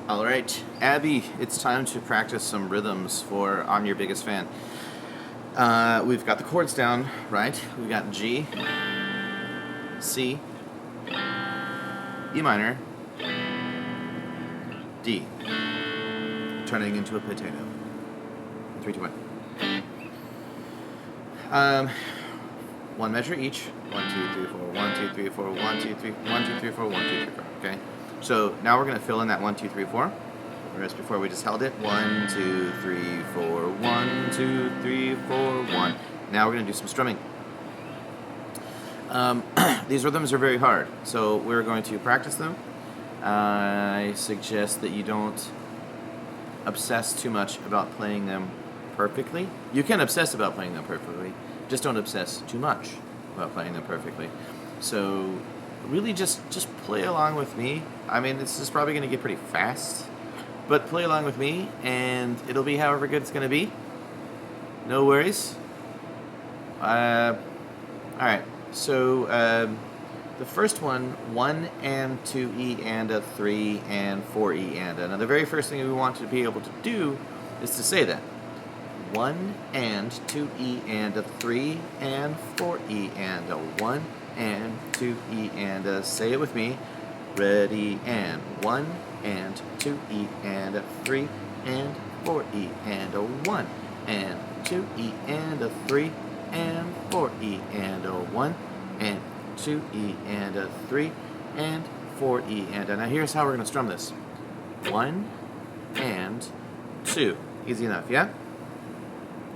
All right, Abby, it's time to practice some rhythms for I'm Your Biggest Fan. We've got the chords down, right? We've got G, C, E minor, D. Turning into a potato. 3, 2, 1. One measure each. 1, 2, 3, 4. 1, 2, 3, 4. 1, 2, 3. 1, 2, 3, 4. 1, 2, 3, 4. Okay. So now we're gonna fill in that 1, 2, 3, 4. Whereas before we just held it. 1, 2, 3, 4. 1, 2, 3, 4. 1. Now we're gonna do some strumming. These rhythms are very hard, so we're going to practice them. I suggest that you don't obsess too much about playing them perfectly. You can obsess about playing them perfectly, just don't obsess too much about playing them perfectly. So really just play along with me. I mean, this is probably going to get pretty fast, but play along with me and it'll be however good it's going to be. No worries. Alright, so the first one, 1 and 2E and a 3 and 4E and a. Now the very first thing we want to be able to do is to say that. 1 and 2E and a 3 and 4E and a 1 and 2E and a. Say it with me. Ready, and 1 and 2E and a 3 and 4E and a 1 and 2E and a 3 and 4E and a 1 and 2E and a 3 and 4E and a. Now here's how we're going to strum this. 1 and 2. Easy enough, yeah?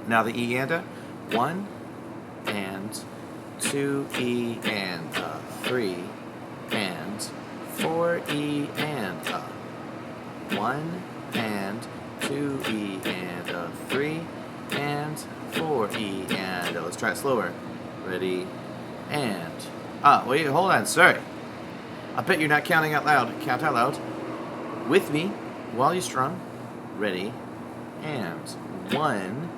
Now the E and a. 1 and 2E and a 3 and 4E and a. 1 and 2E and a 3 and 4E and a. Let's try it slower. Ready, and wait, hold on, sorry. I bet you're not counting out loud. Count out loud with me while you strum. Ready, and 1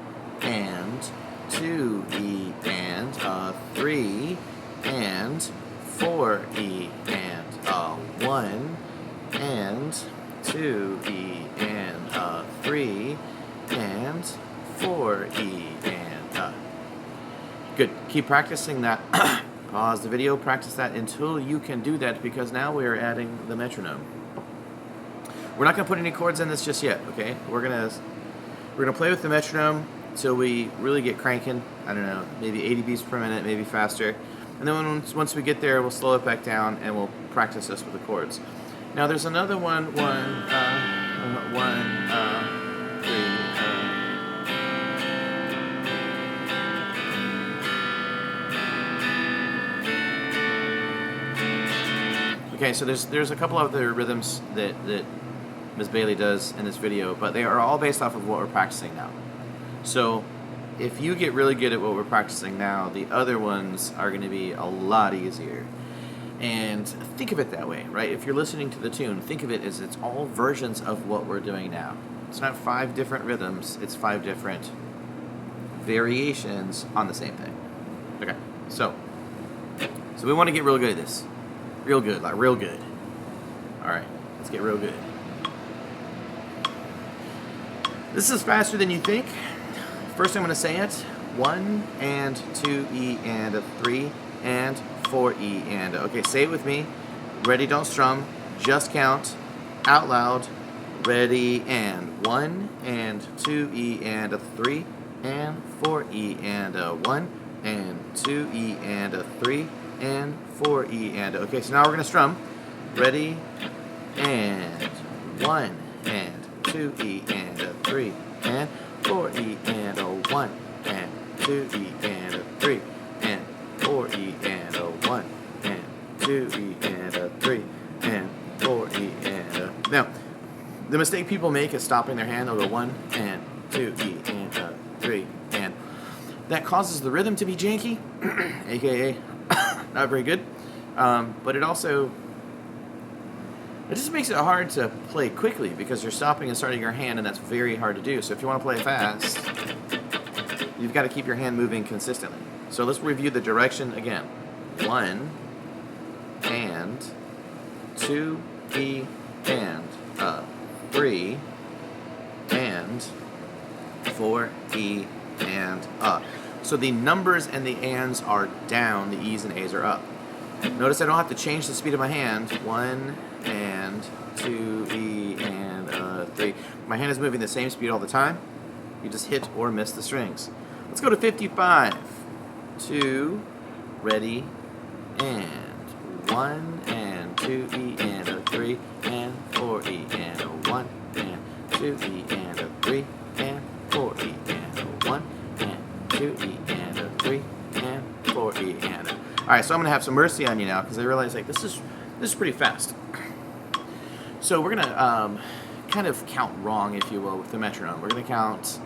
and 2E and a 3 and 4E and a 1 and 2E and a 3 and 4E and a. Good. Keep practicing that. Pause the video, practice that until you can do that, because now we are adding the metronome. We're not going to put any chords in this just yet, okay? We're gonna play with the metronome till we really get cranking. I don't know, maybe 80 beats per minute, maybe faster. And then once we get there, we'll slow it back down and we'll practice this with the chords. Now there's another one, 3. Okay, so there's a couple of other rhythms that Ms. Bailey does in this video, but they are all based off of what we're practicing now. So if you get really good at what we're practicing now, the other ones are going to be a lot easier. And think of it that way, right? If you're listening to the tune, think of it as it's all versions of what we're doing now. It's not 5 different rhythms, it's 5 different variations on the same thing. Okay, so we want to get real good at this. Real good, like real good. Alright, let's get real good. This is faster than you think. First I'm going to say it. 1 and 2E and a 3 and 4E and a. Okay, say it with me. Ready, don't strum. Just count out loud. Ready, and 1 and 2E and a 3 and 4E and a 1 and 2E and a 3 and 4E and a. Okay, so now we're going to strum. Ready, and 1 and 2E and a 3 and 4E and a 1 and 2E and a 3 and 4E and a 1 and 2E and a 3 and 4E and a. Now, the mistake people make is stopping their hand. They'll go 1 and 2E and a 3 and. That causes the rhythm to be janky, aka not very good. But it just makes it hard to play quickly because you're stopping and starting your hand, and that's very hard to do. So if you want to play fast, you've got to keep your hand moving consistently. So let's review the direction again. 1 and 2 E and a 4, E, and So the numbers and the ands are down, the E's and A's are up. Notice I don't have to change the speed of my hand. 1 and 2, E, and 3. My hand is moving the same speed all the time. You just hit or miss the strings. Let's go to 55. 2, ready, and 1 and 2 E and a 3 and 4 E and a 1 and 2 E and a 3 and 4 E and a 1 and 2 E and a 3 and 4 E and a. All right, so I'm gonna have some mercy on you now because I realize like this is pretty fast. So we're gonna kind of count wrong, if you will, with the metronome. We're gonna count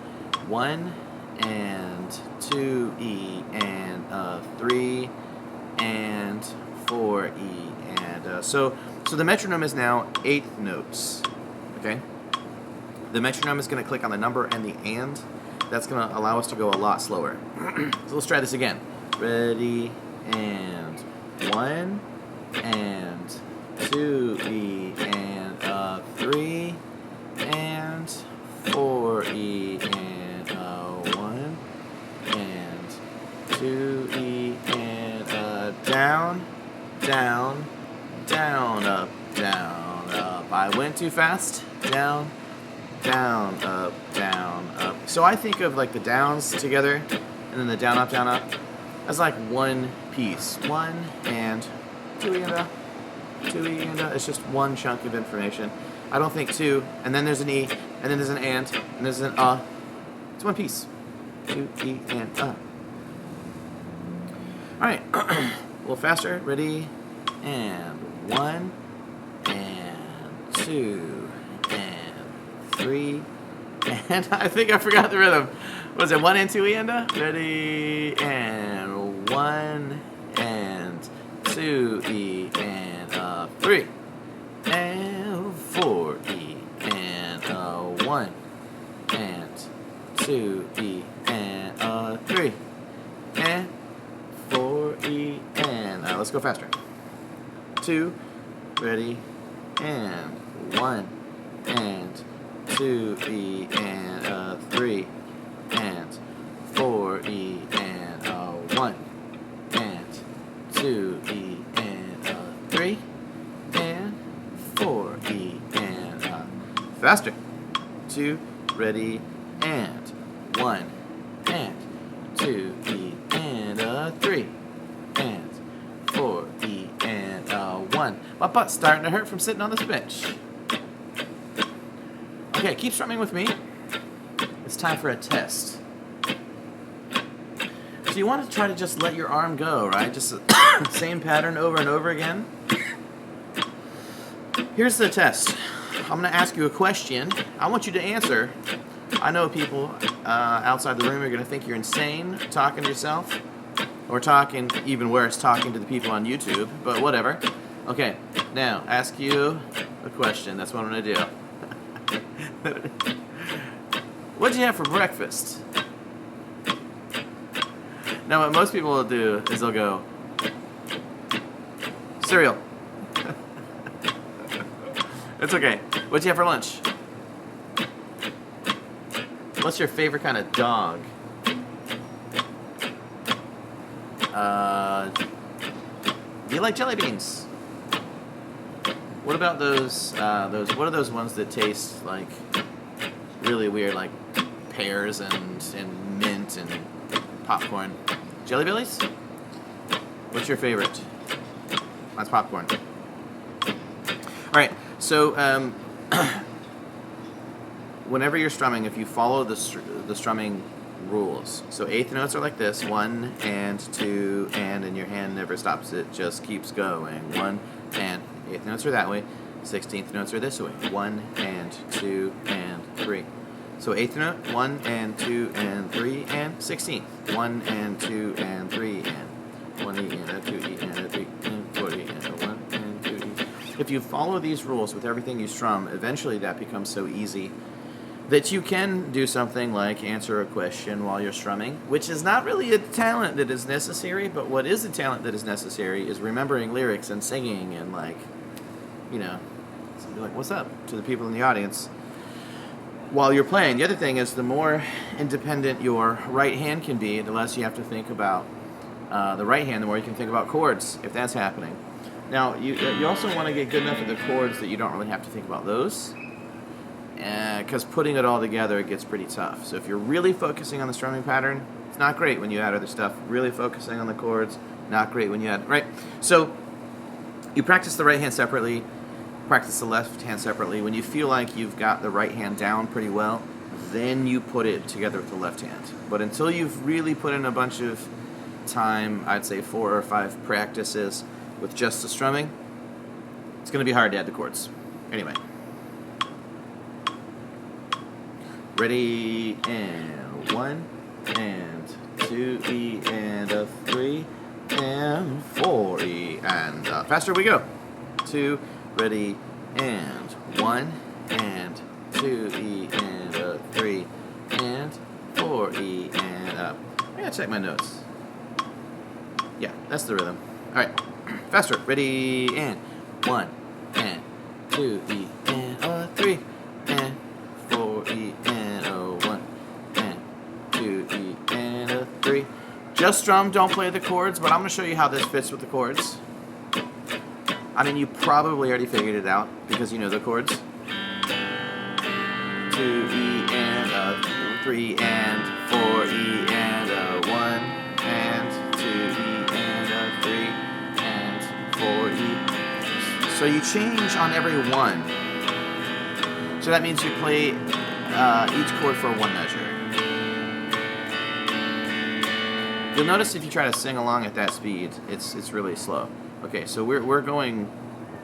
1 and 2 E and 3 and 4 E and so the metronome is now 8 notes. Okay. The metronome is going to click on the number and the and. That's going to allow us to go a lot slower. So let's try this again. Ready, and 1 and 2 E and 3 and 4 E and 1 and 2 E and down, down, down, up, down, up. I went too fast. Down, down, up, down, up. So I think of like the downs together and then the down, up as like one piece. 1 and 2 E and a, 2 E and a. It's just one chunk of information. I don't think 2, and then there's an E, and then there's an and there's an It's one piece. 2 E and a. All right, a little faster. Ready, and 1 and 2 and 3 and I think I forgot the rhythm. Was it 1 and 2 E and a? Ready, and 1 and 2 E and 3 and 4 E and 1 and 2 E and 3 and 4 E and let's go faster. 2, ready, and 1 and 2 E and 3 and 4 E and 1 and 2 E and 3 and 4 E and faster. 2, ready, and 1 and 2 E and 3 and 4 E and 1. My butt's starting to hurt from sitting on this bench. Okay, keep strumming with me. It's time for a test. So you want to try to just let your arm go, right? Just the same pattern over and over again. Here's the test. I'm going to ask you a question. I want you to answer. I know people outside the room are going to think you're insane talking to yourself. Or talking, even worse, talking to the people on YouTube. But whatever. Okay, now, ask you a question. That's what I'm going to do. What'd you have for breakfast? Now, what most people will do is they'll go, cereal. It's okay. What'd you have for lunch? What's your favorite kind of dog? Do you like jelly beans? What about those? What are those ones that taste like really weird, like pears and mint and popcorn? Jelly Bellies? What's your favorite? That's popcorn. All right. So whenever you're strumming, if you follow the strumming rules, so eighth notes are like this: 1 and 2 and your hand never stops; it just keeps going. 1 and eighth notes are that way. 16th notes are this way: 1 and 2 and 3. So eighth note: 1 and 2 and 3 and 16th: 1 and 2 and 3 and 1 E and a 2 E and a 3 and 4 E and a 1 and 2 E. If you follow these rules with everything you strum, eventually that becomes so easy that you can do something like answer a question while you're strumming, which is not really a talent that is necessary, but what is a talent that is necessary is remembering lyrics and singing and, like, you know, so be like, what's up to the people in the audience. while you're playing. The other thing is, the more independent your right hand can be, the less you have to think about the right hand, the more you can think about chords, if that's happening. Now, you also want to get good enough at the chords that you don't really have to think about those, because putting it all together, it gets pretty tough. So if you're really focusing on the strumming pattern, it's not great when you add other stuff. Really focusing on the chords, not great when you add, right? So you practice the right hand separately, practice the left hand separately. When you feel like you've got the right hand down pretty well, then you put it together with the left hand. But until you've really put in a bunch of time, I'd say 4 or 5 practices with just the strumming, it's going to be hard to add the chords. Anyway. Ready, and 1, and 2 E, and a 3, and 4 E, and faster we go. 2, ready, and 1, and 2 E, and a 3, and 4 E, and I gotta check my notes. Yeah, that's the rhythm. All right, faster. Ready, and 1, and 2 E, and a 3, and 4 E, and a 1, and 2 E, and a 3. Just strum, don't play the chords, but I'm going to show you how this fits with the chords. I mean, you probably already figured it out because you know the chords. 2 E, and a 3, and 4 E, and a 1, and 2 E, and a 3, and 4 E. So you change on every one. So that means you play each chord for 1 measure. You'll notice if you try to sing along at that speed, it's really slow. Okay, so we're going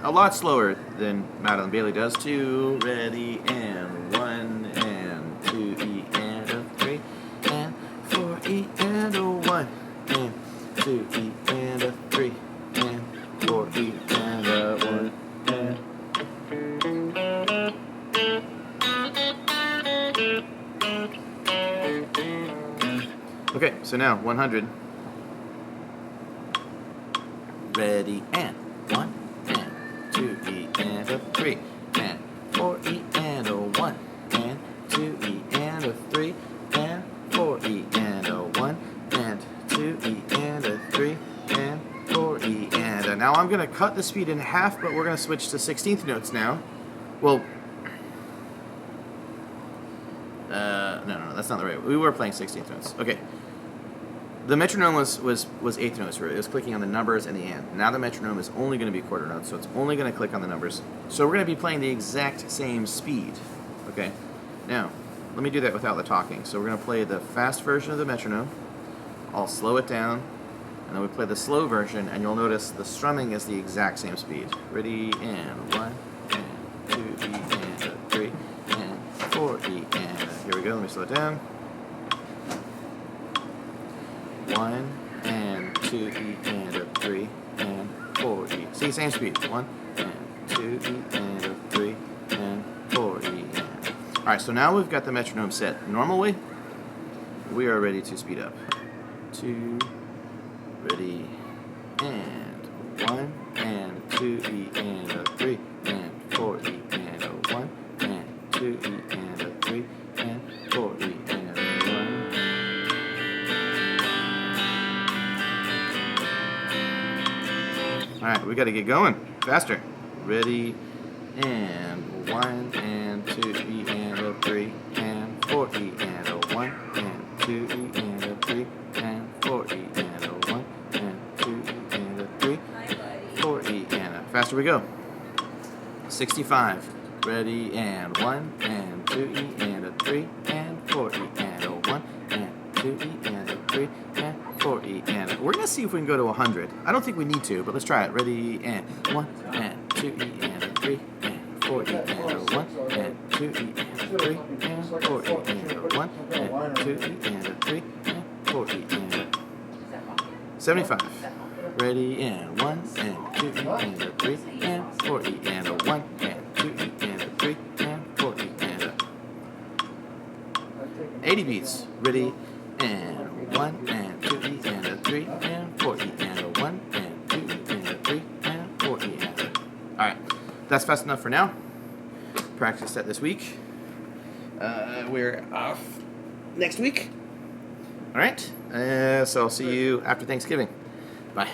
a lot slower than Madeline Bailey does. 2, ready, and 1, and 2 E, and a 3, and 4 E, and a 1, and 2 E, and a 3, and 4 E, and a 1, and okay, so now 100. Ready, and 1, and 2 E, and a 3, and 4 E, and a 1, and 2 E, and a 3, and 4 E, and a 1, and 2 E, and a 3, and 4 E, and a. Now I'm going to cut the speed in half, but we're going to switch to 16th notes now. Well, no, that's not the right. We were playing 16th notes. Okay. The metronome was 8th notes. It was clicking on the numbers and the and. Now the metronome is only going to be quarter notes, so it's only going to click on the numbers. So we're going to be playing the exact same speed. Okay. Now, let me do that without the talking. So we're going to play the fast version of the metronome. I'll slow it down, and then we play the slow version, and you'll notice the strumming is the exact same speed. Ready, and 1, and 2 E, and a 3, and 4 E, and a. Here we go. Let me slow it down. 1, and 2 E, and a 3, and 4 E. See, same speed. 1, and 2 E, and a 3, and 4 E, and. All right, so now we've got the metronome set normally. We are ready to speed up. 2, ready, and 1, and 2 E, and a 3, and 4 E, and a 1, and 2 E, and a 3, and 4 E, and a 1. All right, we got to get going faster. Ready, and 1, and 2 E, and a 3, and 4 E, and a 1, and 2 E, and a 3, and 4 E, and a 1, and 2 E, and a 3, 4 E, and a. Faster we go. 65. Ready, and 1, and 2 E, and a 3, and 4 E, and a 1, and 2 E, and a 3, and 4 E, and a. We're gonna see if we can go to 100. I don't think we need to, but let's try it. Ready, and 1, and 2 E, and a 3, and 4 E, and a 1, and 2 E, and a 3, and 4 E, and a 1, and 2 E, and a 3, and 4 E, and a. 75. Ready, and 1, and 2 E, and a 3, and 4 E, and a 1, and 2 E, and a 3, and 4 E, and a. 80 beats. Ready, and 1, and 2 E, and a 3, and 4 E, and a 1, and 2 E, and a 3, and 4 E, and a. All right, that's fast enough for now. Practice that this week. we're off next week. All right. So I'll see you after Thanksgiving. Bye.